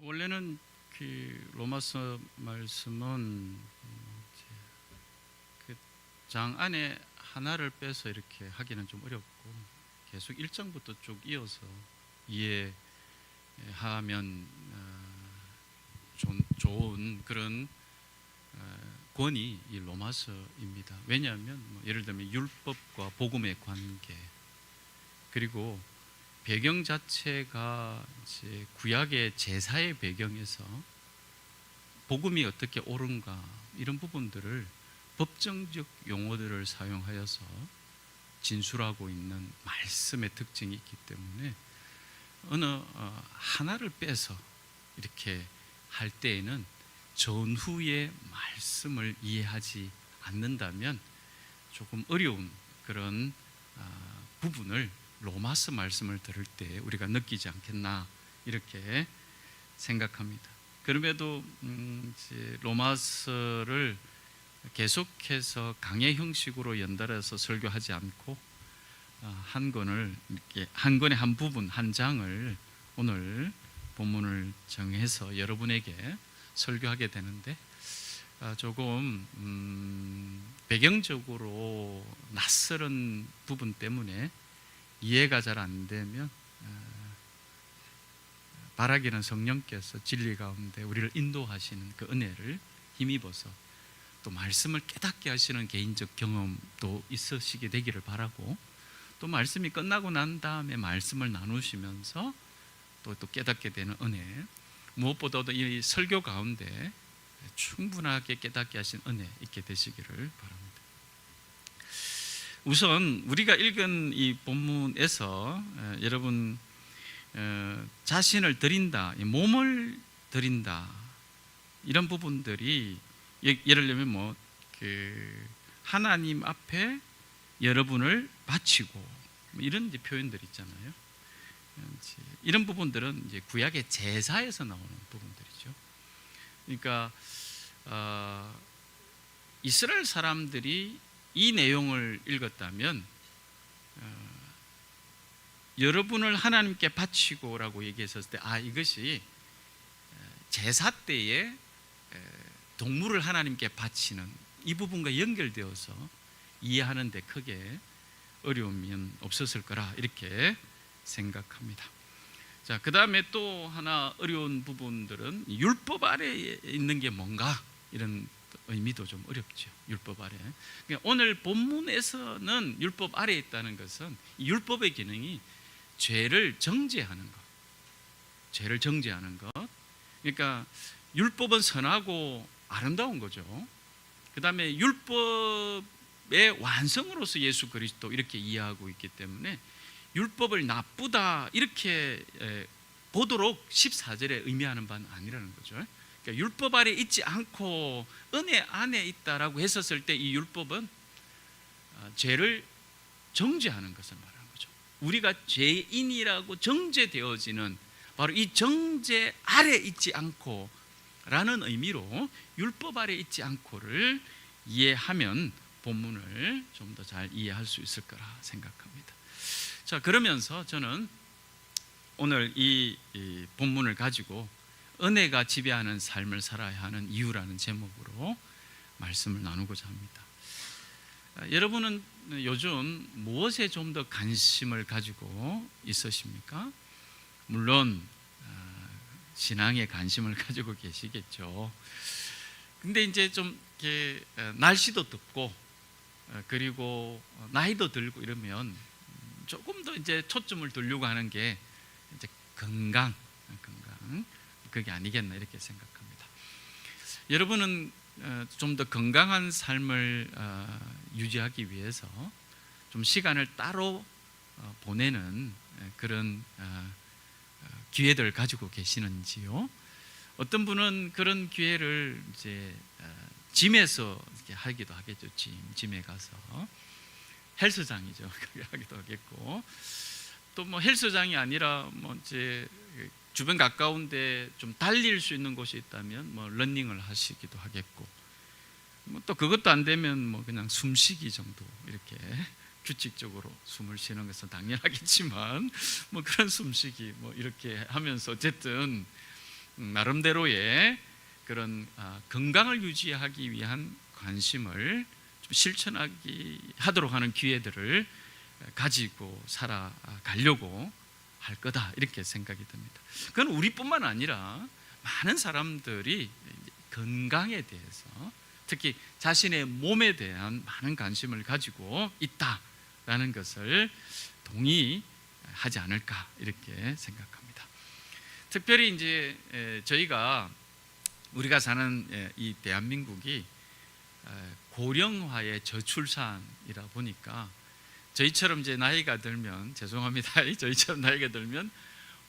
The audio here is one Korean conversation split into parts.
원래는 그 로마서 말씀은 이제 그 장 안에 하나를 빼서 이렇게 하기는 좀 어렵고 계속 1장부터 쭉 이어서 이해하면 좋은 그런 권위 이 로마서입니다. 왜냐하면 예를 들면 율법과 복음의 관계, 그리고 배경 자체가 이제 구약의 제사의 배경에서 복음이 어떻게 옳은가 이런 부분들을 법정적 용어들을 사용하여서 진술하고 있는 말씀의 특징이 있기 때문에 어느 하나를 빼서 이렇게 할 때에는 전후의 말씀을 이해하지 않는다면 조금 어려운 그런 부분을 로마서 말씀을 들을 때 우리가 느끼지 않겠나 이렇게 생각합니다. 그럼에도 이제 로마서를 계속해서 강의 형식으로 연달아서 설교하지 않고 한 권을 이렇게 한 권의 한 부분 한 장을 오늘 본문을 정해서 여러분에게 설교하게 되는데 조금 배경적으로 낯설은 부분 때문에 이해가 잘 안 되면 바라기는 성령께서 진리 가운데 우리를 인도하시는 그 은혜를 힘입어서 또 말씀을 깨닫게 하시는 개인적 경험도 있으시게 되기를 바라고, 또 말씀이 끝나고 난 다음에 말씀을 나누시면서 또 깨닫게 되는 은혜, 무엇보다도 이 설교 가운데 충분하게 깨닫게 하신 은혜 있게 되시기를 바랍니다. 우선 우리가 읽은 이 본문에서 여러분 자신을 드린다, 몸을 드린다 이런 부분들이 예를 들면 하나님 앞에 여러분을 바치고 이런 이제 표현들 있잖아요. 이런 부분들은 이제 구약의 제사에서 나오는 부분들이죠. 그러니까 이스라엘 사람들이 이 내용을 읽었다면 여러분을 하나님께 바치고라고 얘기했었을 때 이것이 제사 때에 동물을 하나님께 바치는 이 부분과 연결되어서 이해하는 데 크게 어려움이 없었을 거라 이렇게 생각합니다. 자, 그 다음에 또 하나 어려운 부분들은 율법 아래에 있는 게 뭔가 이런 의미도 좀 어렵죠. 율법 아래. 그러니까 오늘 본문에서는 율법 아래에 있다는 것은 이 율법의 기능이 죄를 정죄하는 것, 죄를 정죄하는 것. 그러니까 율법은 선하고 아름다운 거죠. 그 다음에 율법의 완성으로서 예수 그리스도 이렇게 이해하고 있기 때문에 율법을 나쁘다 이렇게 보도록 14절에 의미하는 바는 아니라는 거죠. 그러니까 율법 아래 있지 않고 은혜 안에 있다라고 했었을 때 이 율법은 죄를 정죄하는 것을 말하는 거죠. 우리가 죄인이라고 정죄되어지는 바로 이 정죄 아래 있지 않고 라는 의미로 율법 아래 있지 않고를 이해하면 본문을 좀 더 잘 이해할 수 있을 거라 생각합니다. 자, 그러면서 저는 오늘 이 본문을 가지고 은혜가 지배하는 삶을 살아야 하는 이유라는 제목으로 말씀을 나누고자 합니다. 여러분은 요즘 무엇에 좀 더 관심을 가지고 있으십니까? 물론 신앙에 관심을 가지고 계시겠죠. 근데 이제 좀 이렇게 날씨도 덥고 그리고 나이도 들고 이러면 조금 더 이제 초점을 두려고 하는 게 이제 건강 그게 아니겠나 이렇게 생각합니다. 여러분은 좀 더 건강한 삶을 유지하기 위해서 좀 시간을 따로 보내는 그런 기회들을 가지고 계시는지요? 어떤 분은 그런 기회를 이제 짐에서 이렇게 하기도 하겠죠. 짐에 가서 헬스장이죠. 그렇게 하기도 하겠고, 또 뭐 헬스장이 아니라 뭐 이제 주변 가까운데 좀 달릴 수 있는 곳이 있다면 뭐 러닝을 하시기도 하겠고, 뭐 또 그것도 안 되면 뭐 그냥 숨쉬기 정도 이렇게 규칙적으로 숨을 쉬는 것은 당연하겠지만 뭐 그런 숨쉬기 뭐 이렇게 하면서 어쨌든 나름대로의 그런 건강을 유지하기 위한 관심을 좀 하도록 하는 기회들을 가지고 살아가려고 할 거다, 이렇게 생각이 듭니다. 그건 우리뿐만 아니라 많은 사람들이 건강에 대해서, 특히 자신의 몸에 대한 많은 관심을 가지고 있다라는 것을 동의하지 않을까, 이렇게 생각합니다. 특별히 이제 우리가 사는 이 대한민국이 고령화의 저출산이라 보니까 저희처럼 이제 나이가 들면, 죄송합니다, 저희처럼 나이가 들면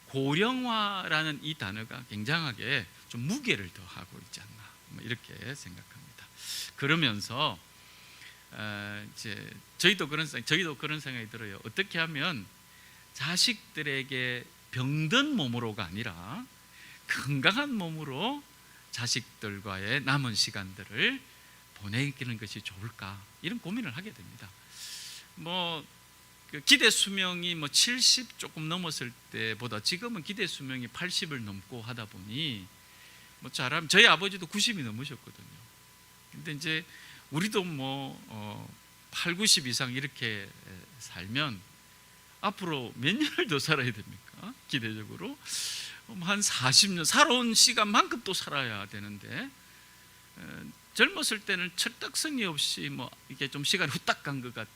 고령화라는 이 단어가 굉장하게 좀 무게를 더하고 있지 않나, 이렇게 생각합니다. 그러면서 이제 저희도 그런 생각이 들어요. 어떻게 하면 자식들에게 병든 몸으로가 아니라 건강한 몸으로 자식들과의 남은 시간들을 보내는 것이 좋을까, 이런 고민을 하게 됩니다. 그 기대 수명이 70 조금 넘었을 때보다 지금은 기대 수명이 80을 넘고 하다 보니 잘하면 저희 아버지도 90이 넘으셨거든요. 근데 이제 우리도 8, 90 이상 이렇게 살면 앞으로 몇 년을 더 살아야 됩니까? 기대적으로 한 40년 살아온 시간만큼 또 살아야 되는데, 젊었을 때는 철딱서니 없이 이게 좀 시간이 후딱 간 것 같아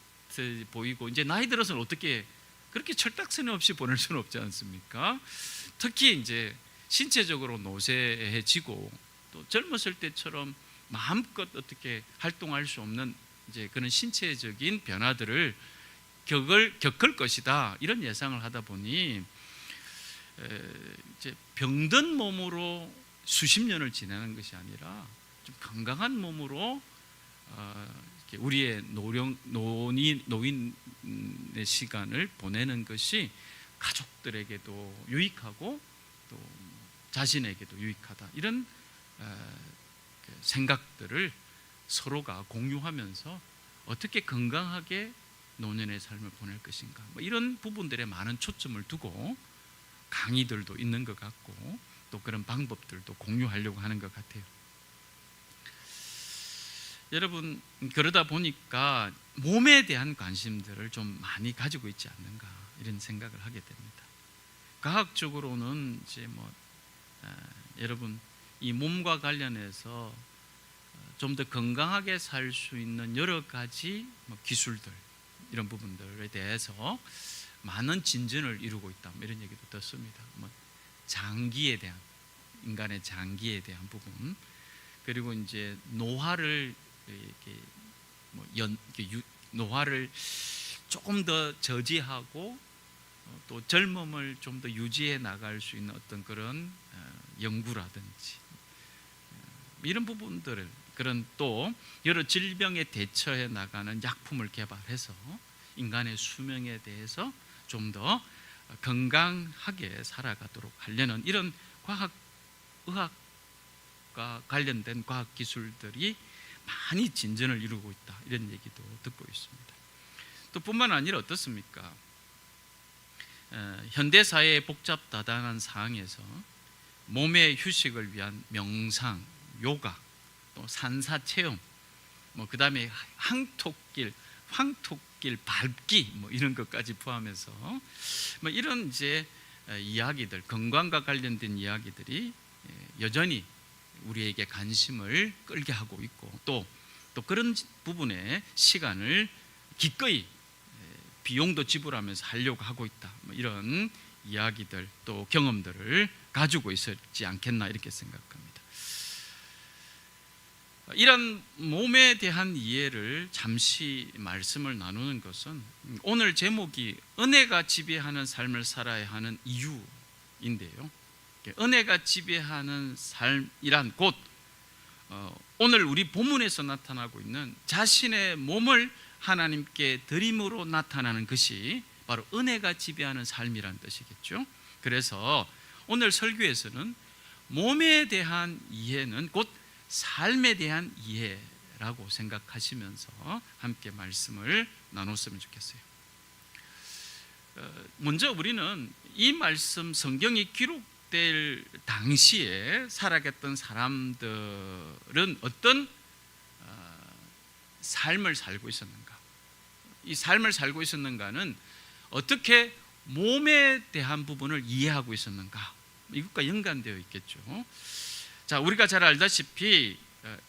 보이고, 이제 나이 들어서는 어떻게 그렇게 철딱서니 없이 보낼 수는 없지 않습니까? 특히 이제 신체적으로 노쇠해지고, 또 젊었을 때처럼 마음껏 어떻게 활동할 수 없는 이제 그런 신체적인 변화들을 겪을 것이다, 이런 예상을 하다 보니 이제 병든 몸으로 수십 년을 지내는 것이 아니라 좀 건강한 몸으로 우리의 노인의 시간을 보내는 것이 가족들에게도 유익하고 또 자신에게도 유익하다, 이런 생각들을 서로가 공유하면서 어떻게 건강하게 노년의 삶을 보낼 것인가, 이런 부분들에 많은 초점을 두고 강의들도 있는 것 같고, 또 그런 방법들도 공유하려고 하는 것 같아요. 여러분, 그러다 보니까 몸에 대한 관심들을 좀 많이 가지고 있지 않는가, 이런 생각을 하게 됩니다. 과학적으로는 이제 여러분, 이 몸과 관련해서 좀 더 건강하게 살 수 있는 여러 가지 기술들, 이런 부분들에 대해서 많은 진전을 이루고 있다, 이런 얘기도 듣습니다. 장기에 대한, 인간의 장기에 대한 부분, 그리고 이제 노화를 노화를 조금 더 저지하고 또 젊음을 좀 더 유지해 나갈 수 있는 어떤 그런 연구라든지 이런 부분들을, 그런 또 여러 질병에 대처해 나가는 약품을 개발해서 인간의 수명에 대해서 좀 더 건강하게 살아가도록 하려는 이런 의학과 관련된 과학 기술들이 많이 진전을 이루고 있다, 이런 얘기도 듣고 있습니다. 또 뿐만 아니라 어떻습니까? 현대 사회의 복잡다단한 상황에서 몸의 휴식을 위한 명상, 요가, 또 산사체험, 그 다음에 황토길 밟기, 이런 것까지 포함해서 이런 이제 이야기들, 건강과 관련된 이야기들이 여전히 우리에게 관심을 끌게 하고 있고, 또 그런 부분에 시간을 기꺼이 비용도 지불하면서 하려고 하고 있다, 이런 이야기들, 또 경험들을 가지고 있었지 않겠나, 이렇게 생각합니다. 이런 몸에 대한 이해를 잠시 말씀을 나누는 것은 오늘 제목이 은혜가 지배하는 삶을 살아야 하는 이유인데요, 은혜가 지배하는 삶이란 곧 오늘 우리 본문에서 나타나고 있는 자신의 몸을 하나님께 드림으로 나타나는 것이 바로 은혜가 지배하는 삶이란 뜻이겠죠. 그래서 오늘 설교에서는 몸에 대한 이해는 곧 삶에 대한 이해라고 생각하시면서 함께 말씀을 나눴으면 좋겠어요. 먼저 우리는 이 말씀, 성경이 기록될 당시에 살아갔던 사람들은 어떤 삶을 살고 있었는가? 이 삶을 살고 있었는가는 어떻게 몸에 대한 부분을 이해하고 있었는가? 이것과 연관되어 있겠죠. 자, 우리가 잘 알다시피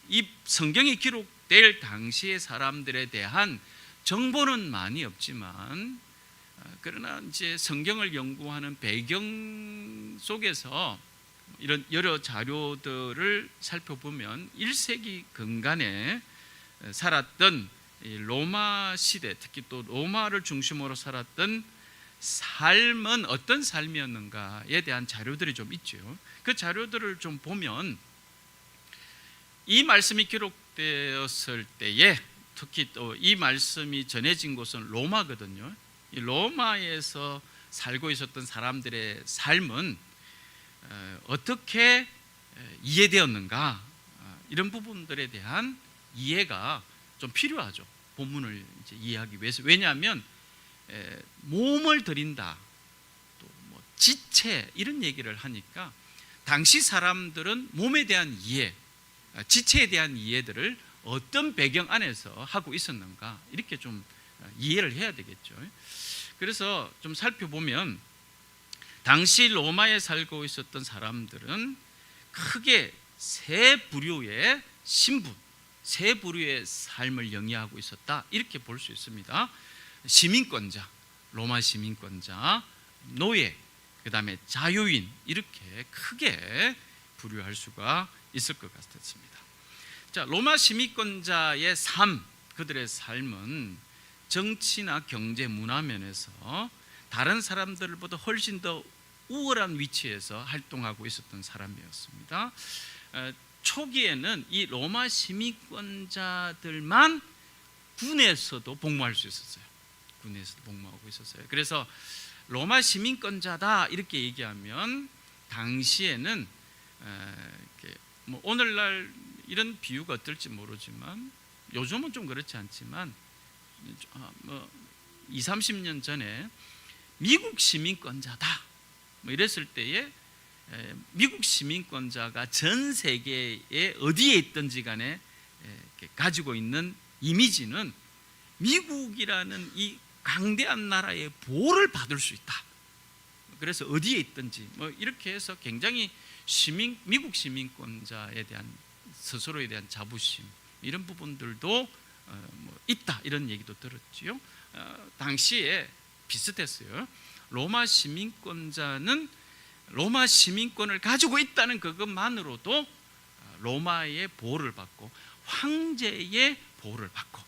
이 성경이 기록될 당시의 사람들에 대한 정보는 많이 없지만, 그러나 이제 성경을 연구하는 배경 속에서 이런 여러 자료들을 살펴보면 1세기 근간에 살았던 로마 시대, 특히 또 로마를 중심으로 살았던 삶은 어떤 삶이었는가에 대한 자료들이 좀 있죠. 그 자료들을 좀 보면 이 말씀이 기록되었을 때에, 특히 또 이 말씀이 전해진 곳은 로마거든요. 이 로마에서 살고 있었던 사람들의 삶은 어떻게 이해되었는가, 이런 부분들에 대한 이해가 좀 필요하죠. 본문을 이제 이해하기 위해서. 왜냐하면 몸을 드린다, 또 뭐 지체, 이런 얘기를 하니까 당시 사람들은 몸에 대한 이해, 지체에 대한 이해들을 어떤 배경 안에서 하고 있었는가, 이렇게 좀 이해를 해야 되겠죠. 그래서 좀 살펴보면 당시 로마에 살고 있었던 사람들은 크게 세 부류의 신분, 세 부류의 삶을 영위하고 있었다, 이렇게 볼 수 있습니다. 시민권자, 로마 시민권자, 노예, 그 다음에 자유인, 이렇게 크게 분류할 수가 있을 것 같습니다. 자, 로마 시민권자의 삶, 그들의 삶은 정치나 경제, 문화 면에서 다른 사람들보다 훨씬 더 우월한 위치에서 활동하고 있었던 사람이었습니다. 초기에는 이 로마 시민권자들만 군에서도 복무할 수 있었어요. 군에서도 복무하고 있었어요. 그래서 로마 시민권자다, 이렇게 얘기하면 당시에는 뭐 오늘날 이런 비유가 어떨지 모르지만, 요즘은 좀 그렇지 않지만 뭐 20, 30년 전에 미국 시민권자다 뭐 이랬을 때에 미국 시민권자가 전 세계에 어디에 있든지 간에 가지고 있는 이미지는 미국이라는 이 강대한 나라의 보호를 받을 수 있다. 그래서 어디에 있든지 뭐 이렇게 해서 굉장히 미국 시민권자에 대한 스스로에 대한 자부심, 이런 부분들도 뭐 있다, 이런 얘기도 들었지요. 당시에 비슷했어요. 로마 시민권자는 로마 시민권을 가지고 있다는 그것만으로도 로마의 보호를 받고 황제의 보호를 받고,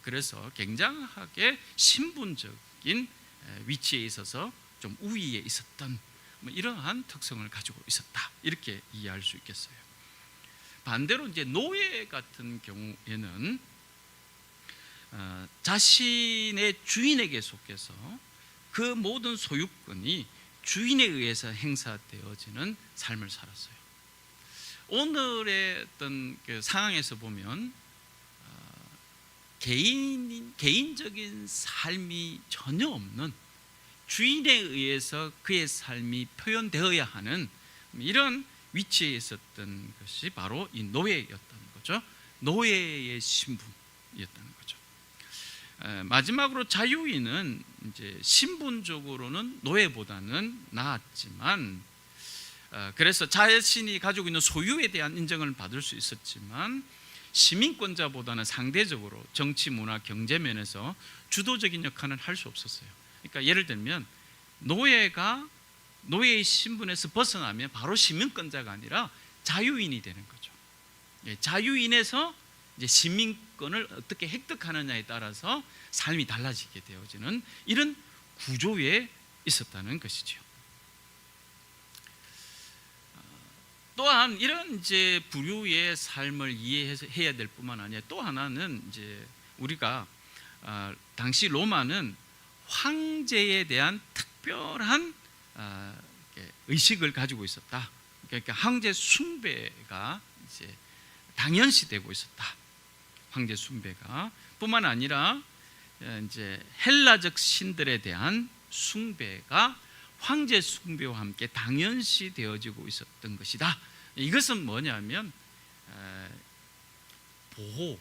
그래서 굉장하게 신분적인 위치에 있어서 좀 우위에 있었던 뭐 이러한 특성을 가지고 있었다, 이렇게 이해할 수 있겠어요. 반대로 이제 노예 같은 경우에는 자신의 주인에게 속해서 그 모든 소유권이 주인에 의해서 행사되어지는 삶을 살았어요. 오늘의 어떤 그 상황에서 보면 개인적인 삶이 전혀 없는, 주인에 의해서 그의 삶이 표현되어야 하는 이런 위치에 있었던 것이 바로 이 노예였던 거죠. 노예의 신분이었다는 거죠. 마지막으로 자유인은 이제 신분적으로는 노예보다는 나았지만, 그래서 자신이 가지고 있는 소유에 대한 인정을 받을 수 있었지만 시민권자보다는 상대적으로 정치, 문화, 경제 면에서 주도적인 역할은 할 수 없었어요. 그러니까 예를 들면 노예의 신분에서 벗어나면 바로 시민권자가 아니라 자유인이 되는 거죠. 자유인에서 이제 시민권을 어떻게 획득하느냐에 따라서 삶이 달라지게 되어지는 이런 구조에 있었다는 것이죠. 또한 이런 이제 부류의 삶을 이해해야 될 뿐만 아니라 또 하나는 이제 우리가 당시 로마는 황제에 대한 특별한 의식을 가지고 있었다. 그러니까 황제 숭배가 이제 당연시되고 있었다. 황제 숭배가 뿐만 아니라 이제 헬라적 신들에 대한 숭배가 황제 숭배와 함께 당연시 되어지고 있었던 것이다. 이것은 뭐냐면 보호,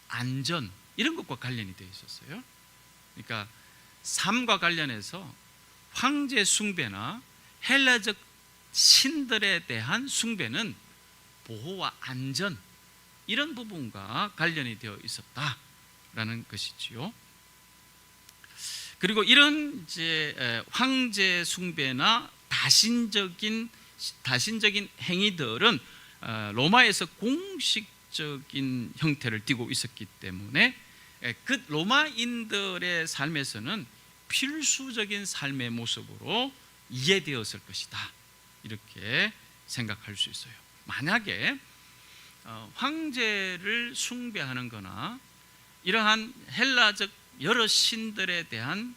안전 이런 것과 관련이 되어 있었어요. 그러니까 삶과 관련해서 황제 숭배나 헬라적 신들에 대한 숭배는 보호와 안전 이런 부분과 관련이 되어 있었다라는 것이지요. 그리고 이런 이제 황제 숭배나 다신적인 행위들은 로마에서 공식적인 형태를 띠고 있었기 때문에 그 로마인들의 삶에서는 필수적인 삶의 모습으로 이해되었을 것이다. 이렇게 생각할 수 있어요. 만약에 황제를 숭배하는 거나 이러한 헬라적 여러 신들에 대한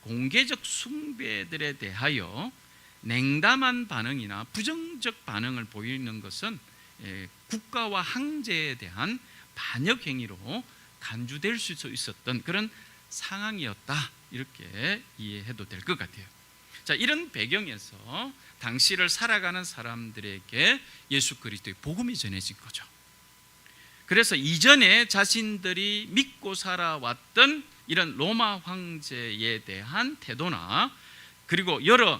공개적 숭배들에 대하여 냉담한 반응이나 부정적 반응을 보이는 것은 국가와 황제에 대한 반역 행위로 간주될 수 있었던 그런 상황이었다. 이렇게 이해해도 될 것 같아요. 자, 이런 배경에서 당시를 살아가는 사람들에게 예수 그리스도의 복음이 전해진 거죠. 그래서 이전에 자신들이 믿고 살아왔던 이런 로마 황제에 대한 태도나 그리고 여러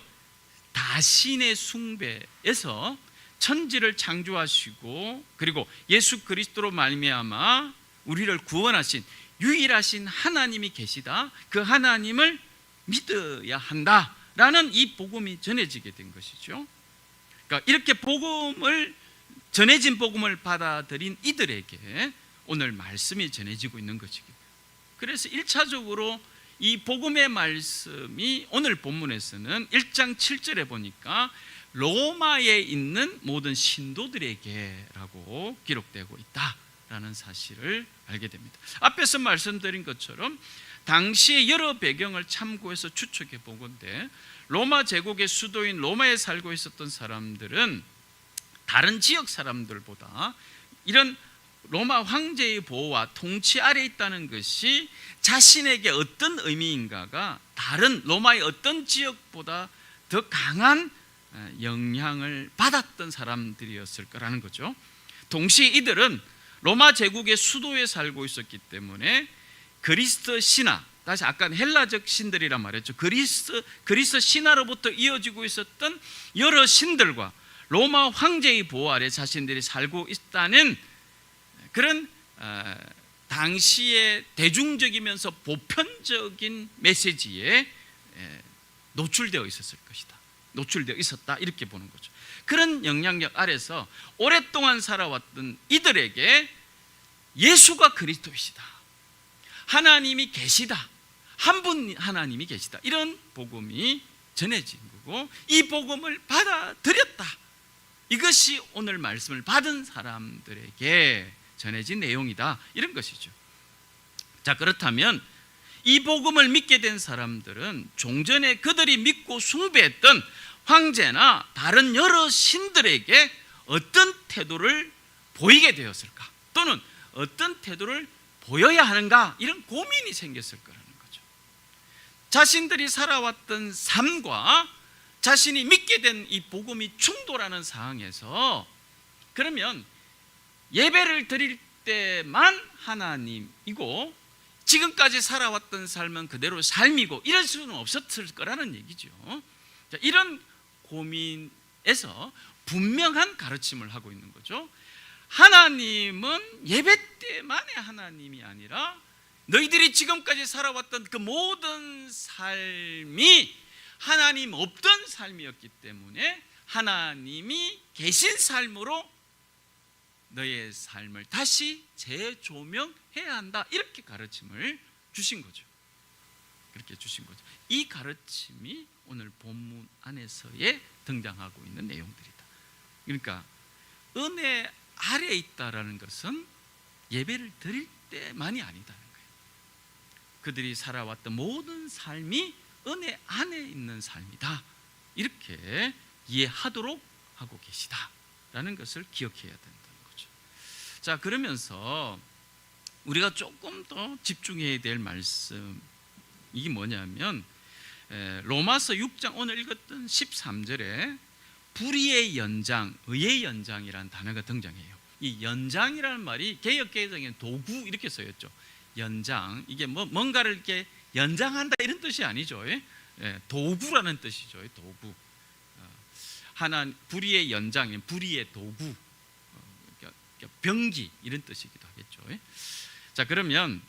다신의 숭배에서 천지를 창조하시고 그리고 예수 그리스도로 말미암아 우리를 구원하신 유일하신 하나님이 계시다. 그 하나님을 믿어야 한다라는 이 복음이 전해지게 된 것이죠. 그러니까 이렇게 전해진 복음을 받아들인 이들에게 오늘 말씀이 전해지고 있는 것이고, 그래서 1차적으로 이 복음의 말씀이 오늘 본문에서는 1장 7절에 보니까 로마에 있는 모든 신도들에게라고 기록되고 있다라는 사실을 알게 됩니다. 앞에서 말씀드린 것처럼 당시의 여러 배경을 참고해서 추측해 보건대 로마 제국의 수도인 로마에 살고 있었던 사람들은 다른 지역 사람들보다 이런 로마 황제의 보호와 통치 아래 있다는 것이 자신에게 어떤 의미인가가 다른 로마의 어떤 지역보다 더 강한 영향을 받았던 사람들이었을 거라는 거죠. 동시에 이들은 로마 제국의 수도에 살고 있었기 때문에 그리스 신화, 다시 아까 헬라적 신들이란 말했죠. 그리스 신화로부터 이어지고 있었던 여러 신들과 로마 황제의 보호 아래 자신들이 살고 있다는 그런 당시의 대중적이면서 보편적인 메시지에 노출되어 있었을 것이다. 노출되어 있었다. 이렇게 보는 거죠. 그런 영향력 아래서 오랫동안 살아왔던 이들에게 예수가 그리스도이시다. 하나님이 계시다. 한 분 하나님이 계시다. 이런 복음이 전해진 거고 이 복음을 받아들였다. 이것이 오늘 말씀을 받은 사람들에게 전해진 내용이다. 이런 것이죠. 자, 그렇다면 이 복음을 믿게 된 사람들은 종전에 그들이 믿고 숭배했던 황제나 다른 여러 신들에게 어떤 태도를 보이게 되었을까? 또는 어떤 태도를 보여야 하는가? 이런 고민이 생겼을 거라는 거죠. 자신들이 살아왔던 삶과 자신이 믿게 된 이 복음이 충돌하는 상황에서 그러면 예배를 드릴 때만 하나님이고 지금까지 살아왔던 삶은 그대로 삶이고 이럴 수는 없었을 거라는 얘기죠. 자, 이런 고민에서 분명한 가르침을 하고 있는 거죠. 하나님은 예배 때만의 하나님이 아니라 너희들이 지금까지 살아왔던 그 모든 삶이 하나님 없던 삶이었기 때문에 하나님이 계신 삶으로 너의 삶을 다시 재조명해야 한다. 이렇게 가르침을 주신 거죠. 그렇게 주신 거죠. 이 가르침이 오늘 본문 안에서의 등장하고 있는 내용들이다. 그러니까 은혜 아래에 있다라는 것은 예배를 드릴 때만이 아니다는 거예요. 그들이 살아왔던 모든 삶이 은혜 안에 있는 삶이다. 이렇게 이해하도록 하고 계시다라는 것을 기억해야 된다는 거죠. 자, 그러면서 우리가 조금 더 집중해야 될 말씀 이게 뭐냐면 로마서 6장 오늘 읽었던 13절에 불의의 연장, 의의 연장이라는 단어가 등장해요. 이 연장이라는 말이 개역개정에는 도구 이렇게 쓰였죠. 연장, 이게 뭔가를 이렇게 연장한다 이런 뜻이 아니죠. 도구라는 뜻이죠. 도구. 불의의 연장, 불의의 도구, 병기 이런 뜻이기도 하겠죠. 자, 그러면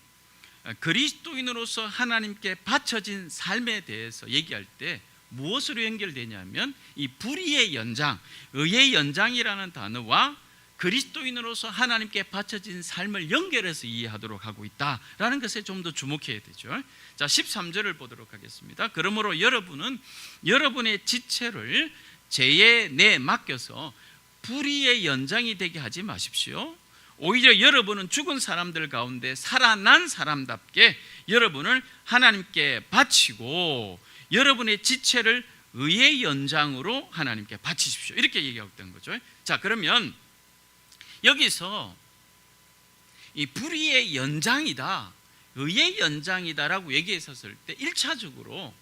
그리스도인으로서 하나님께 바쳐진 삶에 대해서 얘기할 때 무엇으로 연결되냐면 이 불의의 연장, 의의 연장이라는 단어와 그리스도인으로서 하나님께 바쳐진 삶을 연결해서 이해하도록 하고 있다라는 것에 좀 더 주목해야 되죠. 자, 13절을 보도록 하겠습니다. 그러므로 여러분은 여러분의 지체를 죄에 내 맡겨서 불의의 연장이 되게 하지 마십시오. 오히려 여러분은 죽은 사람들 가운데 살아난 사람답게 여러분을 하나님께 바치고 여러분의 지체를 의의 연장으로 하나님께 바치십시오. 이렇게 얘기하고 있던 거죠. 자, 그러면 여기서 이 불의의 연장이다, 의의 연장이다라고 얘기했었을 때 1차적으로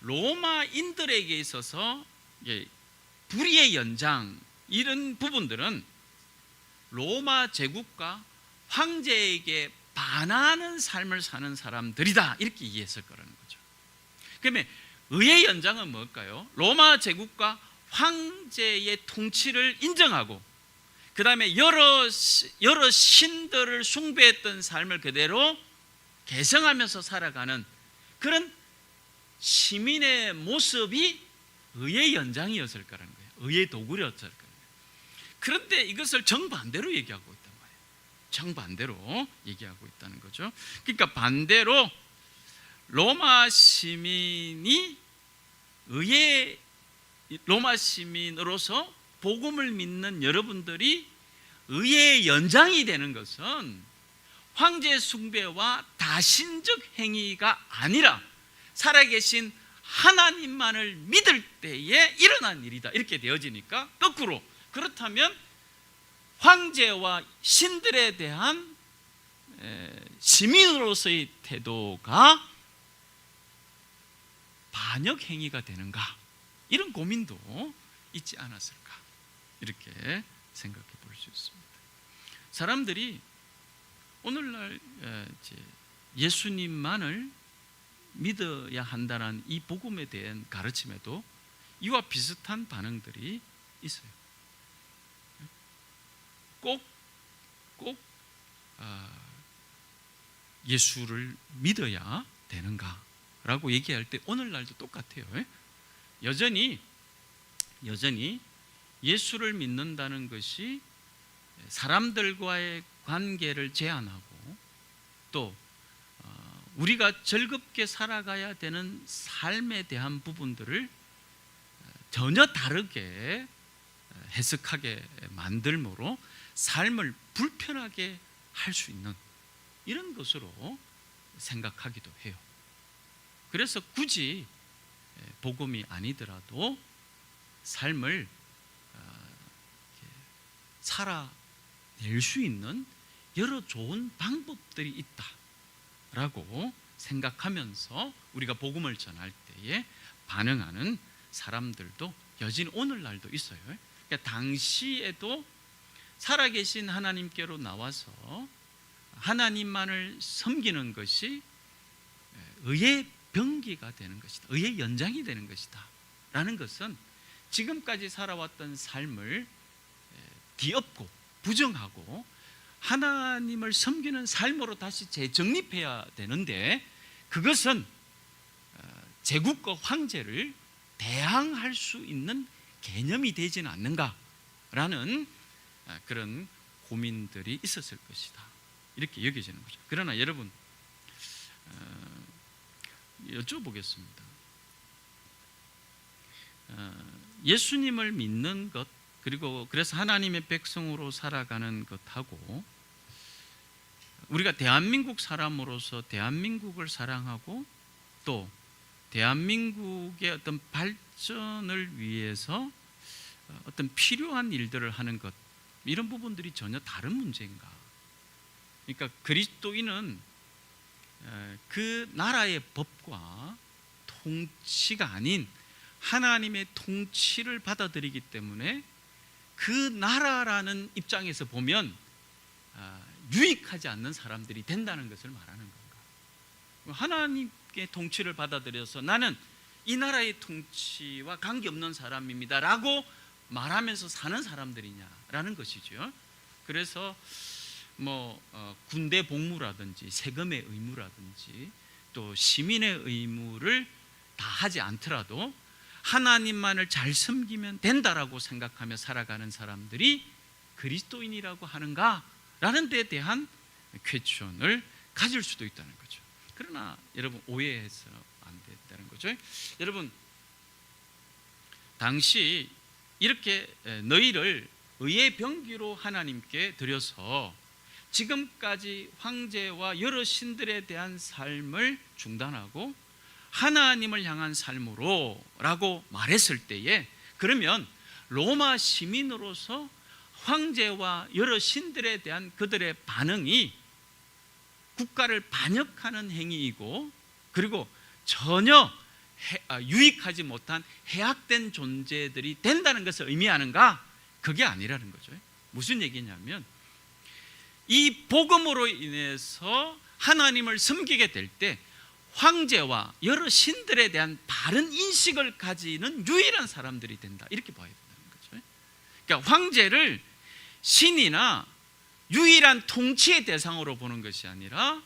로마인들에게 있어서 불의의 연장 이런 부분들은 로마 제국과 황제에게 반하는 삶을 사는 사람들이다 이렇게 이해했을 거라는 거죠. 그러면 의의 연장은 뭘까요? 로마 제국과 황제의 통치를 인정하고 그 다음에 여러 신들을 숭배했던 삶을 그대로 개성하면서 살아가는 그런 시민의 모습이 의의 연장이었을 거라는 거예요. 의의 도구였을 거예요. 그런데 이것을 정반대로 얘기하고 있단 말이에요. 정반대로 얘기하고 있다는 거죠. 그러니까 반대로 로마 시민이 로마 시민으로서 복음을 믿는 여러분들이 의의 연장이 되는 것은 황제 숭배와 다신적 행위가 아니라 살아계신 하나님만을 믿을 때에 일어난 일이다 이렇게 되어지니까 거꾸로 그렇다면 황제와 신들에 대한 시민으로서의 태도가 반역 행위가 되는가 이런 고민도 있지 않았을까 이렇게 생각해 볼 수 있습니다. 사람들이 오늘날 예수님만을 믿어야 한다는 이 복음에 대한 가르침에도 이와 비슷한 반응들이 있어요. 꼭 예수를 믿어야 되는가라고 얘기할 때 오늘날도 똑같아요. 여전히 예수를 믿는다는 것이 사람들과의 관계를 제한하고 또 우리가 즐겁게 살아가야 되는 삶에 대한 부분들을 전혀 다르게 해석하게 만들므로 삶을 불편하게 할 수 있는 이런 것으로 생각하기도 해요. 그래서 굳이 복음이 아니더라도 삶을 살아낼 수 있는 여러 좋은 방법들이 있다라고 생각하면서 우리가 복음을 전할 때에 반응하는 사람들도 여전히 오늘날도 있어요. 그러니까 당시에도 살아계신 하나님께로 나와서 하나님만을 섬기는 것이 의의 병기가 되는 것이다, 의의 연장이 되는 것이다 라는 것은 지금까지 살아왔던 삶을 뒤엎고 부정하고 하나님을 섬기는 삶으로 다시 재정립해야 되는데 그것은 제국과 황제를 대항할 수 있는 개념이 되지는 않는가라는 그런 고민들이 있었을 것이다 이렇게 여겨지는 거죠. 그러나 여러분 여쭤보겠습니다. 예수님을 믿는 것 그리고 그래서 하나님의 백성으로 살아가는 것하고 우리가 대한민국 사람으로서 대한민국을 사랑하고 또 대한민국의 어떤 발전을 위해서 어떤 필요한 일들을 하는 것 이런 부분들이 전혀 다른 문제인가? 그러니까 그리스도인은 그 나라의 법과 통치가 아닌 하나님의 통치를 받아들이기 때문에 그 나라라는 입장에서 보면 유익하지 않는 사람들이 된다는 것을 말하는 건가. 하나님께 통치를 받아들여서 나는 이 나라의 통치와 관계없는 사람입니다 라고 말하면서 사는 사람들이냐라는 것이죠. 그래서 군대 복무라든지 세금의 의무라든지 또 시민의 의무를 다 하지 않더라도 하나님만을 잘 섬기면 된다라고 생각하며 살아가는 사람들이 그리스도인이라고 하는가라는 데에 대한 퀘스천을 가질 수도 있다는 거죠. 그러나 여러분 오해해서 안 된다는 거죠. 여러분 당시 이렇게 너희를 의의 병기로 하나님께 드려서 지금까지 황제와 여러 신들에 대한 삶을 중단하고 하나님을 향한 삶으로 라고 말했을 때에, 그러면 로마 시민으로서 황제와 여러 신들에 대한 그들의 반응이 국가를 반역하는 행위이고, 그리고 전혀 유익하지 못한 해악된 존재들이 된다는 것을 의미하는가? 그게 아니라는 거죠. 무슨 얘기냐면 이 복음으로 인해서 하나님을 섬기게 될 때 황제와 여러 신들에 대한 바른 인식을 가지는 유일한 사람들이 된다, 이렇게 봐야 된다는 거죠. 그러니까 황제를 신이나 유일한 통치의 대상으로 보는 것이 아니라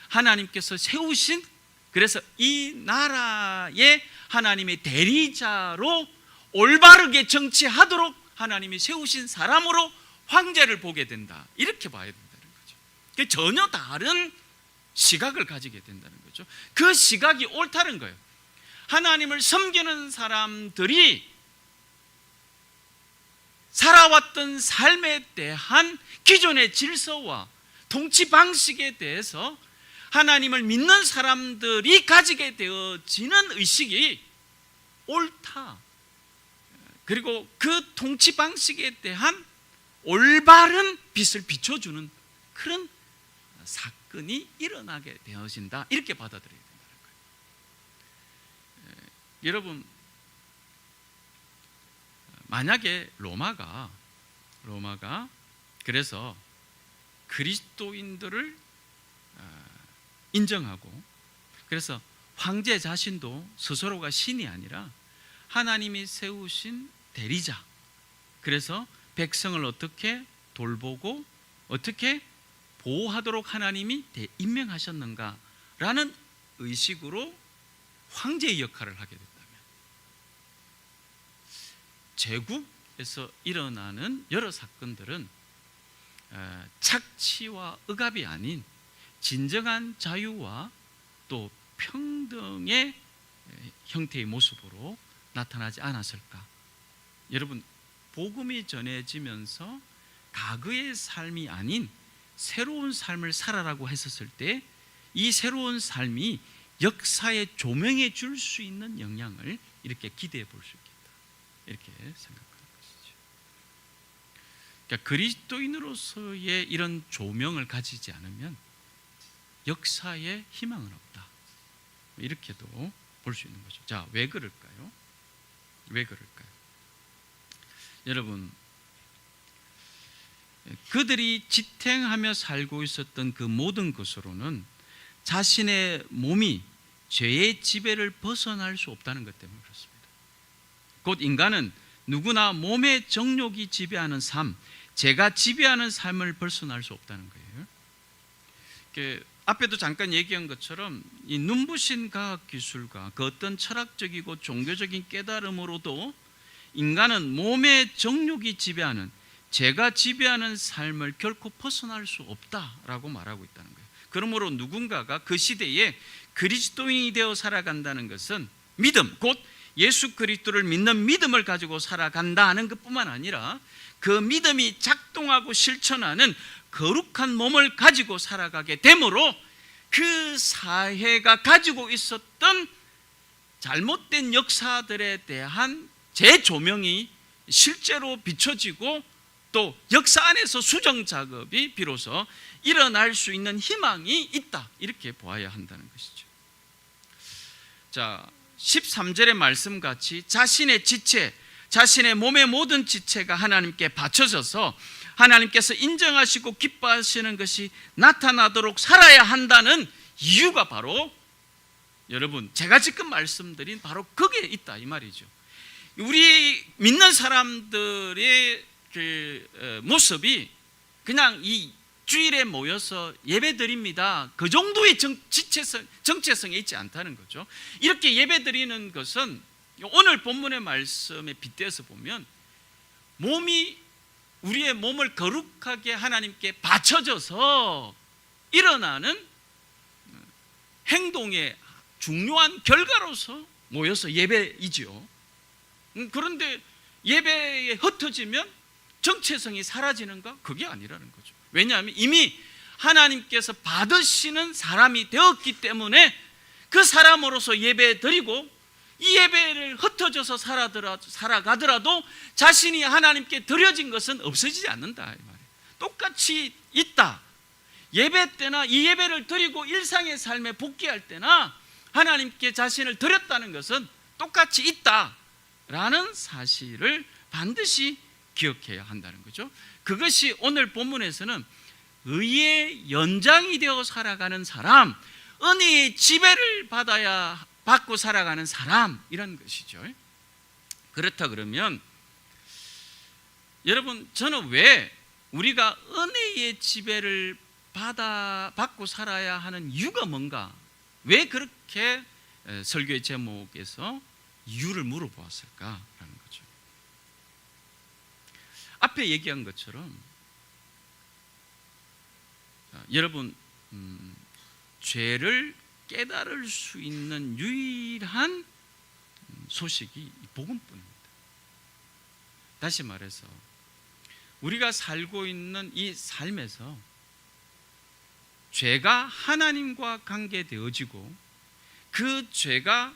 하나님께서 세우신, 그래서 이 나라의 하나님의 대리자로 올바르게 정치하도록 하나님이 세우신 사람으로 황제를 보게 된다, 이렇게 봐야 된다는 거죠. 전혀 다른 시각을 가지게 된다는 거죠. 그 시각이 옳다는 거예요. 하나님을 섬기는 사람들이 살아왔던 삶에 대한 기존의 질서와 통치 방식에 대해서 하나님을 믿는 사람들이 가지게 되어지는 의식이 옳다, 그리고 그 통치 방식에 대한 올바른 빛을 비춰주는 그런 사건이 일어나게 되어진다, 이렇게 받아들여야 된다는 거예요. 여러분 만약에 로마가 그래서 그리스도인들을 인정하고, 그래서 황제 자신도 스스로가 신이 아니라 하나님이 세우신 대리자, 그래서 백성을 어떻게 돌보고 어떻게 보호하도록 하나님이 임명하셨는가라는 의식으로 황제의 역할을 하게 된다면, 제국에서 일어나는 여러 사건들은 착취와 억압이 아닌 진정한 자유와 또 평등의 형태의 모습으로 나타나지 않았을까? 여러분 복음이 전해지면서 과거의 삶이 아닌 새로운 삶을 살아라고 했었을 때 이 새로운 삶이 역사에 조명해 줄 수 있는 영향을 이렇게 기대해 볼 수 있겠다, 이렇게 생각하는 것이죠. 그러니까 그리스도인으로서의 이런 조명을 가지지 않으면 역사에 희망은 없다, 이렇게도 볼 수 있는 거죠. 자, 왜 그럴까요? 여러분 그들이 지탱하며 살고 있었던 그 모든 것으로는 자신의 몸이 죄의 지배를 벗어날 수 없다는 것 때문에 그렇습니다. 곧 인간은 누구나 몸의 정욕이 지배하는 삶, 죄가 지배하는 삶을 벗어날 수 없다는 거예요. 앞에도 잠깐 얘기한 것처럼 이 눈부신 과학 기술과 그 어떤 철학적이고 종교적인 깨달음으로도 인간은 몸의 정욕이 지배하는, 죄가 지배하는 삶을 결코 벗어날 수 없다라고 말하고 있다는 거예요. 그러므로 누군가가 그 시대에 그리스도인이 되어 살아간다는 것은 믿음, 곧 예수 그리스도를 믿는 믿음을 가지고 살아간다는 것뿐만 아니라 그 믿음이 작동하고 실천하는 거룩한 몸을 가지고 살아가게 되므로 그 사회가 가지고 있었던 잘못된 역사들에 대한 재조명이 실제로 비춰지고 또 역사 안에서 수정 작업이 비로소 일어날 수 있는 희망이 있다, 이렇게 보아야 한다는 것이죠. 자, 13절의 말씀같이 자신의 지체, 자신의 몸의 모든 지체가 하나님께 바쳐져서 하나님께서 인정하시고 기뻐하시는 것이 나타나도록 살아야 한다는 이유가 바로, 여러분, 제가 지금 말씀드린 바로 거기에 있다 이 말이죠. 우리 믿는 사람들의 그 모습이 그냥 이 주일에 모여서 예배드립니다, 그 정도의 정체성에 있지 않다는 거죠. 이렇게 예배드리는 것은 오늘 본문의 말씀에 빗대어서 보면 우리의 몸을 거룩하게 하나님께 바쳐져서 일어나는 행동의 중요한 결과로서 모여서 예배이죠. 그런데 예배에 흩어지면 정체성이 사라지는가? 그게 아니라는 거죠. 왜냐하면 이미 하나님께서 받으시는 사람이 되었기 때문에 그 사람으로서 예배 드리고, 이 예배를 흩어져서 살아가더라도 자신이 하나님께 드려진 것은 없어지지 않는다 이 말이에요. 똑같이 있다. 예배 때나 이 예배를 드리고 일상의 삶에 복귀할 때나 하나님께 자신을 드렸다는 것은 똑같이 있다라는 사실을 반드시 기억해야 한다는 거죠. 그것이 오늘 본문에서는 의의 연장이 되어 살아가는 사람, 은혜의 지배를 받고 살아가는 사람, 이런 것이죠. 그렇다 그러면 여러분, 저는 왜 우리가 은혜의 지배를 받고 살아야 하는 이유가 뭔가, 왜 그렇게 설교의 제목에서 이유를 물어보았을까라는 거죠. 앞에 얘기한 것처럼 여러분, 죄를 깨달을 수 있는 유일한 소식이 복음뿐입니다. 다시 말해서 우리가 살고 있는 이 삶에서 죄가 하나님과 관계되어지고 그 죄가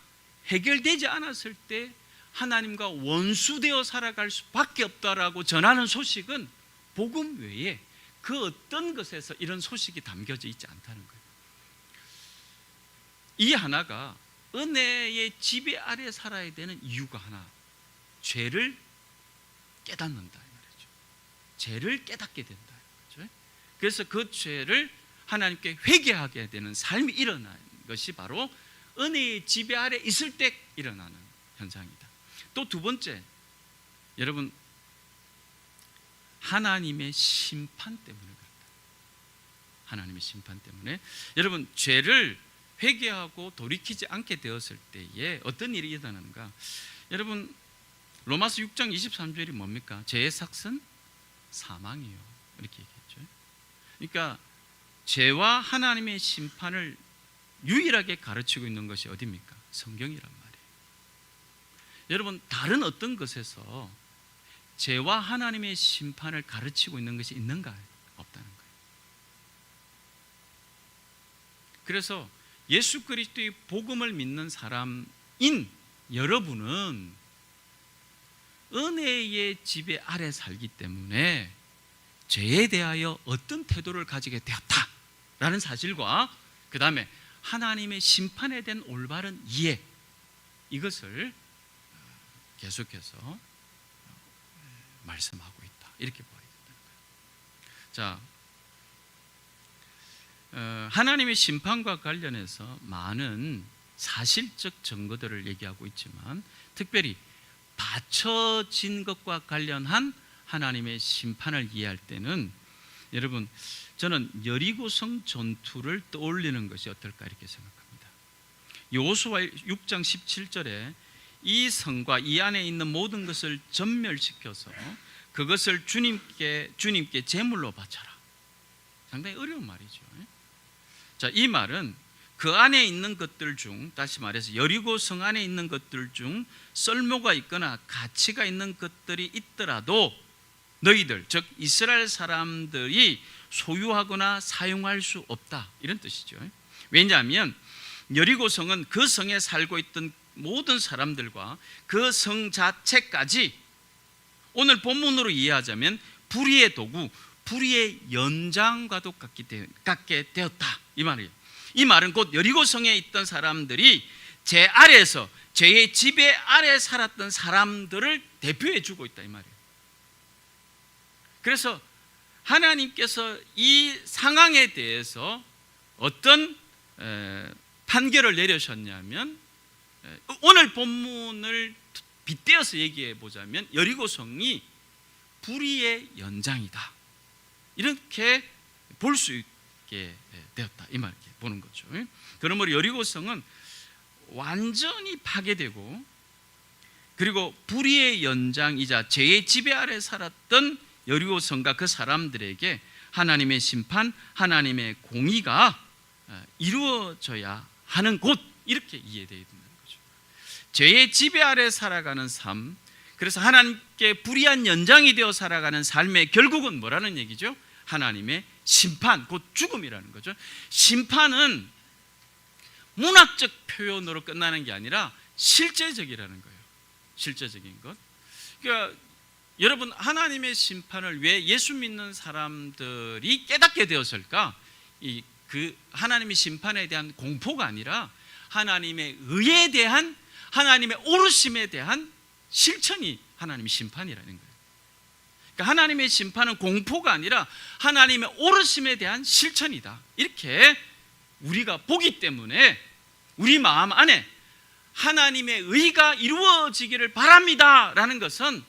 해결되지 않았을 때 하나님과 원수되어 살아갈 수밖에 없다라고 전하는 소식은 복음 외에 그 어떤 것에서 이런 소식이 담겨져 있지 않다는 거예요. 이 하나가 은혜의 지배 아래 살아야 되는 이유가 하나, 죄를 깨닫는다 이 말이죠. 죄를 깨닫게 된다. 그렇죠? 그래서 그 죄를 하나님께 회개하게 되는 삶이 일어나는 것이 바로 은혜의 지배 아래 있을 때 일어나는 현상이다. 또 두 번째, 여러분, 하나님의 심판 때문에 그렇다. 하나님의 심판 때문에. 여러분, 죄를 회개하고 돌이키지 않게 되었을 때에 어떤 일이 일어나는가? 여러분, 로마서 6장 23절이 뭡니까? 죄의 삭은 사망이에요, 이렇게 얘기했죠. 그러니까 죄와 하나님의 심판을 유일하게 가르치고 있는 것이 어디입니까? 성경이란 말이에요. 여러분, 다른 어떤 것에서 죄와 하나님의 심판을 가르치고 있는 것이 있는가? 없다는 거예요. 그래서 예수 그리스도의 복음을 믿는 사람인 여러분은 은혜의 지배 아래 살기 때문에 죄에 대하여 어떤 태도를 가지게 되었다라는 사실과, 그 다음에 하나님의 심판에 대한 올바른 이해, 이것을 계속해서 말씀하고 있다, 이렇게 봐야 된다는 거예요. 자, 하나님의 심판과 관련해서 많은 사실적 증거들을 얘기하고 있지만, 특별히 바쳐진 것과 관련한 하나님의 심판을 이해할 때는, 여러분, 저는 여리고성 전투를 떠올리는 것이 어떨까 이렇게 생각합니다. 여호수아 6장 17절에 이 성과 이 안에 있는 모든 것을 전멸시켜서 그것을 주님께 제물로 바쳐라. 상당히 어려운 말이죠. 자, 이 말은 그 안에 있는 것들 중, 다시 말해서 여리고 성 안에 있는 것들 중 썰모가 있거나 가치가 있는 것들이 있더라도 너희들, 즉 이스라엘 사람들이 소유하거나 사용할 수 없다, 이런 뜻이죠. 왜냐하면 여리고 성은 그 성에 살고 있던 모든 사람들과 그 성 자체까지 오늘 본문으로 이해하자면 불의의 도구, 불의의 연장과도 같게 되었다, 이 말이에요. 이 말은 곧 여리고 성에 있던 사람들이 제 아래에서 죄의 지배 아래 살았던 사람들을 대표해 주고 있다 이 말이에요. 그래서 하나님께서 이 상황에 대해서 어떤 판결을 내리셨냐면, 오늘 본문을 빗대어서 얘기해 보자면 여리고성이 불의의 연장이다, 이렇게 볼 수 있게 되었다 이 말 보는 거죠. 그러므로 여리고성은 완전히 파괴되고, 그리고 불의의 연장이자 죄의 지배 아래 살았던 여리고성과 그 사람들에게 하나님의 심판, 하나님의 공의가 이루어져야 하는 곳, 이렇게 이해되어야 된다는 거죠. 죄의 지배 아래 살아가는 삶, 그래서 하나님께 불의한 연장이 되어 살아가는 삶의 결국은 뭐라는 얘기죠? 하나님의 심판, 곧 죽음이라는 거죠. 심판은 문학적 표현으로 끝나는 게 아니라 실제적이라는 거예요. 실제적인 것. 그러니까 여러분, 하나님의 심판을 왜 예수 믿는 사람들이 깨닫게 되었을까? 그 하나님의 심판에 대한 공포가 아니라 하나님의 의에 대한, 하나님의 오르심에 대한 실천이 하나님의 심판이라는 거예요. 그러니까 하나님의 심판은 공포가 아니라 하나님의 오르심에 대한 실천이다, 이렇게 우리가 보기 때문에 우리 마음 안에 하나님의 의가 이루어지기를 바랍니다 라는 것은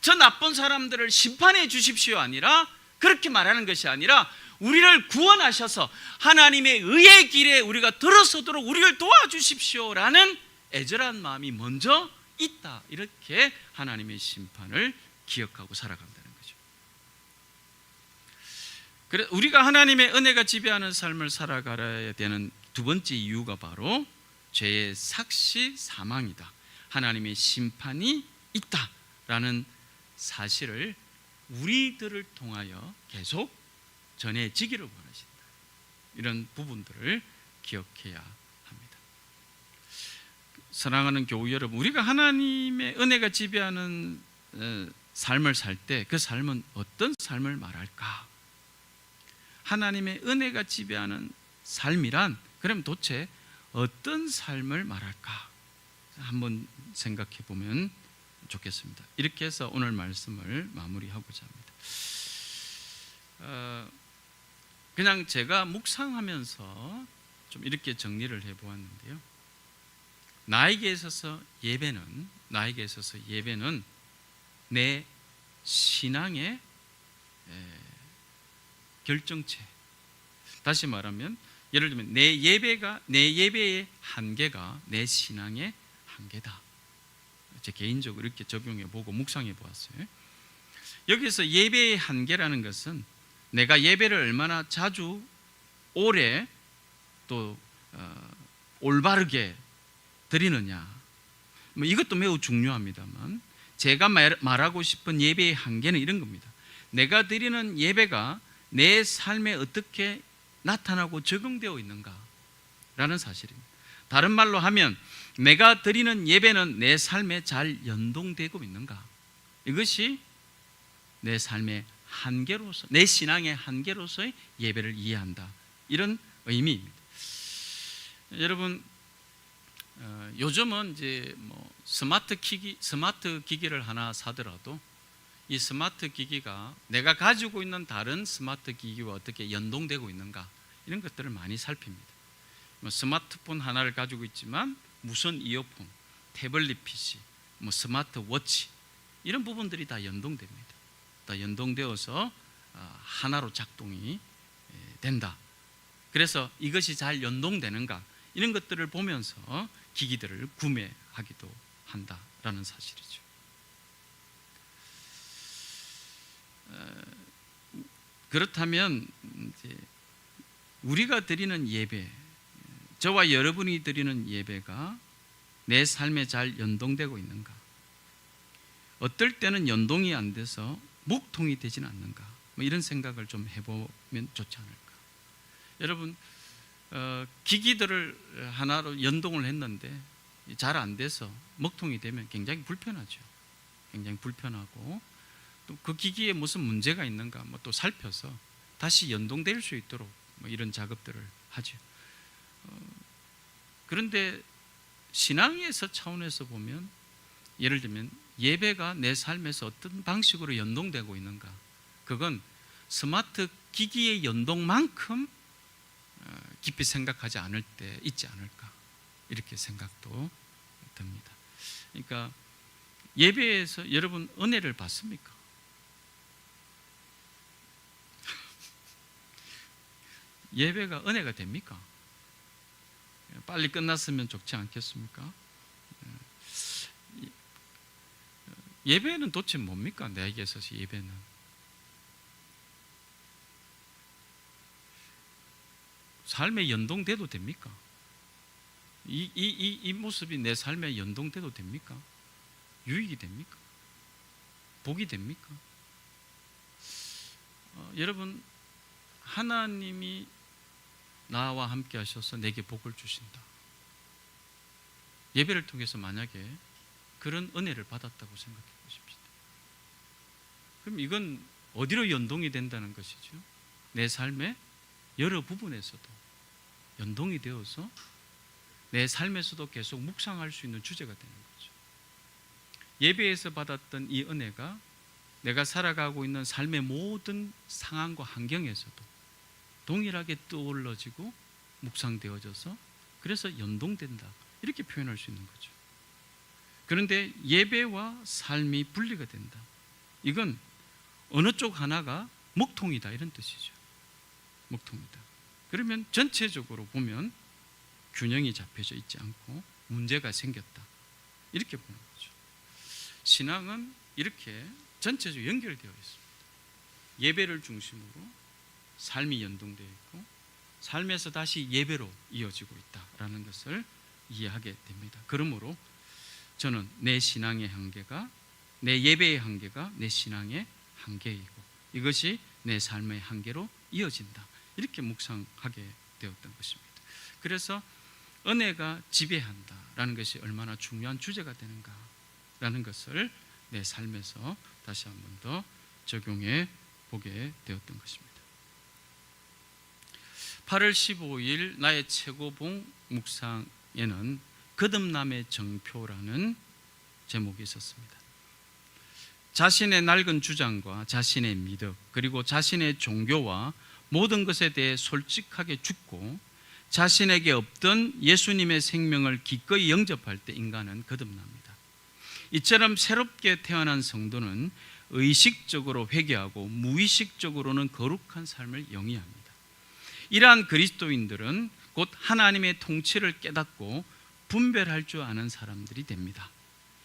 저 나쁜 사람들을 심판해 주십시오 아니라, 그렇게 말하는 것이 아니라 우리를 구원하셔서 하나님의 의의 길에 우리가 들어서도록 우리를 도와주십시오라는 애절한 마음이 먼저 있다, 이렇게 하나님의 심판을 기억하고 살아간다는 거죠. 그래서 우리가 하나님의 은혜가 지배하는 삶을 살아가야 되는 두 번째 이유가 바로 죄의 삭시 사망이다, 하나님의 심판이 있다라는 사실을 우리들을 통하여 계속 전해지기를 원하신다, 이런 부분들을 기억해야 합니다. 사랑하는 교우 여러분, 우리가 하나님의 은혜가 지배하는 삶을 살 때 그 삶은 어떤 삶을 말할까? 하나님의 은혜가 지배하는 삶이란 그럼 도대체 어떤 삶을 말할까? 한번 생각해 보면 좋겠습니다. 이렇게 해서 오늘 말씀을 마무리하고자 합니다. 그냥 제가 묵상하면서 좀 이렇게 정리를 해보았는데요. 나에게 있어서 예배는 내 신앙의 결정체. 다시 말하면 예를 들면 내 예배의 한계가 내 신앙의 한계다. 제 개인적으로 이렇게 적용해 보고 묵상해 보았어요. 여기서 예배의 한계라는 것은 내가 예배를 얼마나 자주, 오래, 또 올바르게 드리느냐, 뭐 이것도 매우 중요합니다만, 제가 말하고 싶은 예배의 한계는 이런 겁니다. 내가 드리는 예배가 내 삶에 어떻게 나타나고 적용되어 있는가라는 사실입니다. 다른 말로 하면 내가 드리는 예배는 내 삶에 잘 연동되고 있는가, 이것이 내 삶의 한계로서, 내 신앙의 한계로서의 예배를 이해한다, 이런 의미입니다. 여러분, 요즘은 이제 뭐 스마트 기기를 하나 사더라도 이 스마트 기기가 내가 가지고 있는 다른 스마트 기기와 어떻게 연동되고 있는가, 이런 것들을 많이 살핍니다. 뭐 스마트폰 하나를 가지고 있지만 무선 이어폰, 태블릿 PC, 뭐 스마트 워치, 이런 부분들이 다 연동됩니다. 다 연동되어서 하나로 작동이 된다. 그래서 이것이 잘 연동되는가, 이런 것들을 보면서 기기들을 구매하기도 한다라는 사실이죠. 그렇다면 이제 우리가 드리는 예배, 저와 여러분이 드리는 예배가 내 삶에 잘 연동되고 있는가? 어떨 때는 연동이 안 돼서 목통이 되지는 않는가? 뭐 이런 생각을 좀 해보면 좋지 않을까? 여러분, 기기들을 하나로 연동을 했는데 잘 안 돼서 먹통이 되면 굉장히 불편하죠. 굉장히 불편하고, 또 그 기기에 무슨 문제가 있는가 뭐 또 살펴서 다시 연동될 수 있도록 뭐 이런 작업들을 하죠. 그런데 신앙에서 차원에서 보면, 예를 들면 예배가 내 삶에서 어떤 방식으로 연동되고 있는가, 그건 스마트 기기의 연동만큼 깊이 생각하지 않을 때 있지 않을까, 이렇게 생각도 듭니다. 그러니까 예배에서 여러분 은혜를 받습니까? 예배가 은혜가 됩니까? 빨리 끝났으면 좋지 않겠습니까? 예배는 도대체 뭡니까? 나에게 있어서 예배는 삶에 연동돼도 됩니까? 이 모습이 내 삶에 연동돼도 됩니까? 유익이 됩니까? 복이 됩니까? 여러분, 하나님이 나와 함께 하셔서 내게 복을 주신다. 예배를 통해서 만약에 그런 은혜를 받았다고 생각해 보십시다. 그럼 이건 어디로 연동이 된다는 것이죠? 내 삶의 여러 부분에서도 연동이 되어서 내 삶에서도 계속 묵상할 수 있는 주제가 되는 거죠. 예배에서 받았던 이 은혜가 내가 살아가고 있는 삶의 모든 상황과 환경에서도 동일하게 떠올라지고 묵상되어져서 그래서 연동된다, 이렇게 표현할 수 있는 거죠. 그런데 예배와 삶이 분리가 된다, 이건 어느 쪽 하나가 먹통이다, 이런 뜻이죠. 먹통이다. 그러면 전체적으로 보면 균형이 잡혀져 있지 않고 문제가 생겼다, 이렇게 보는 거죠. 신앙은 이렇게 전체적으로 연결되어 있습니다. 예배를 중심으로 삶이 연동되어 있고 삶에서 다시 예배로 이어지고 있다라는 것을 이해하게 됩니다. 그러므로 저는 내 신앙의 한계가, 내 예배의 한계가 내 신앙의 한계이고 이것이 내 삶의 한계로 이어진다, 이렇게 묵상하게 되었던 것입니다. 그래서 은혜가 지배한다라는 것이 얼마나 중요한 주제가 되는가라는 것을 내 삶에서 다시 한 번 더 적용해 보게 되었던 것입니다. 8월 15일 나의 최고봉 묵상에는 거듭남의 정표라는 제목이 있었습니다. 자신의 낡은 주장과 자신의 미덕, 그리고 자신의 종교와 모든 것에 대해 솔직하게 죽고 자신에게 없던 예수님의 생명을 기꺼이 영접할 때 인간은 거듭납니다. 이처럼 새롭게 태어난 성도는 의식적으로 회개하고 무의식적으로는 거룩한 삶을 영위합니다. 이러한 그리스도인들은 곧 하나님의 통치를 깨닫고 분별할 줄 아는 사람들이 됩니다.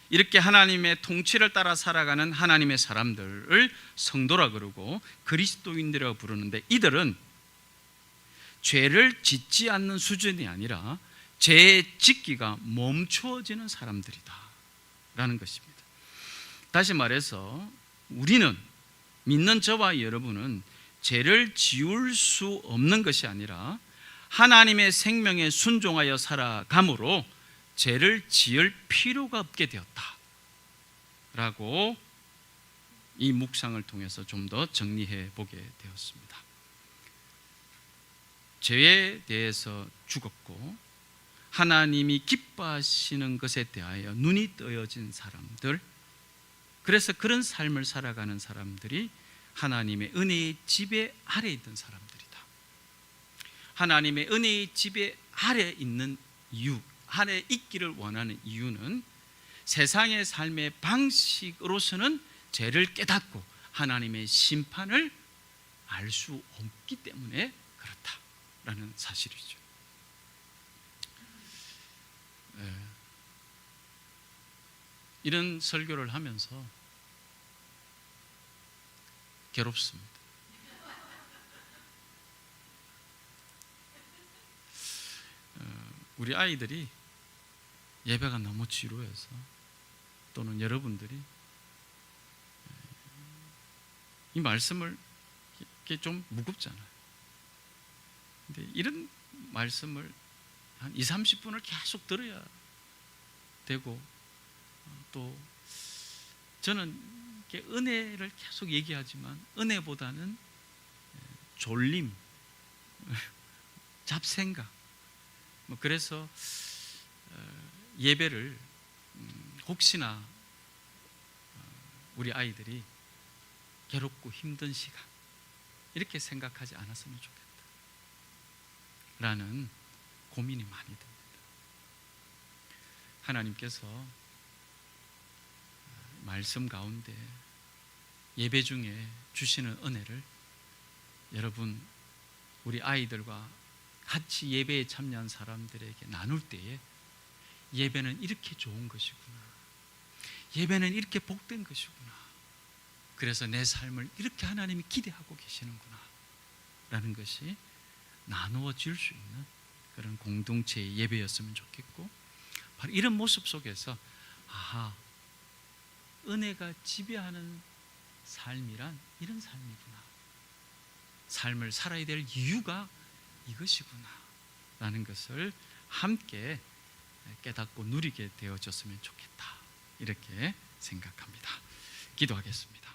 이렇게 하나님의 통치를 따라 살아가는 하나님의 사람들을 성도라 그러고 그리스도인들이라고 부르는데, 이들은 죄를 짓지 않는 수준이 아니라 죄 짓기가 멈추어지는 사람들이다 라는 것입니다. 다시 말해서 우리는, 믿는 저와 여러분은 죄를 지울 수 없는 것이 아니라 하나님의 생명에 순종하여 살아감으로 죄를 지을 필요가 없게 되었다 라고 이 묵상을 통해서 좀 더 정리해 보게 되었습니다. 죄에 대해서 죽었고 하나님이 기뻐하시는 것에 대하여 눈이 뜨여진 사람들, 그래서 그런 삶을 살아가는 사람들이 하나님의 은혜의 지배 아래 있던 사람들이다. 하나님의 은혜의 지배 아래 있는 이유, 아래 있기를 원하는 이유는 세상의 삶의 방식으로서는 죄를 깨닫고 하나님의 심판을 알 수 없기 때문에 그렇다라는 사실이죠. 이런 설교를 하면서 괴롭습니다. 우리 아이들이 예배가 너무 지루해서, 또는 여러분들이 이 말씀을 이게 좀 무겁잖아요. 근데 이런 말씀을 한 20-30분을 계속 들어야 되고, 또 저는 은혜를 계속 얘기하지만 은혜보다는 졸림, 잡생각, 그래서 예배를 혹시나 우리 아이들이 괴롭고 힘든 시간 이렇게 생각하지 않았으면 좋겠다 라는 고민이 많이 듭니다. 하나님께서 말씀 가운데 예배 중에 주시는 은혜를 여러분 우리 아이들과 같이 예배에 참여한 사람들에게 나눌 때에 예배는 이렇게 좋은 것이구나, 예배는 이렇게 복된 것이구나, 그래서 내 삶을 이렇게 하나님이 기대하고 계시는구나 라는 것이 나누어질 수 있는 그런 공동체의 예배였으면 좋겠고, 바로 이런 모습 속에서 아하, 은혜가 지배하는 삶이란 이런 삶이구나, 삶을 살아야 될 이유가 이것이구나 라는 것을 함께 깨닫고 누리게 되어졌으면 좋겠다, 이렇게 생각합니다. 기도하겠습니다.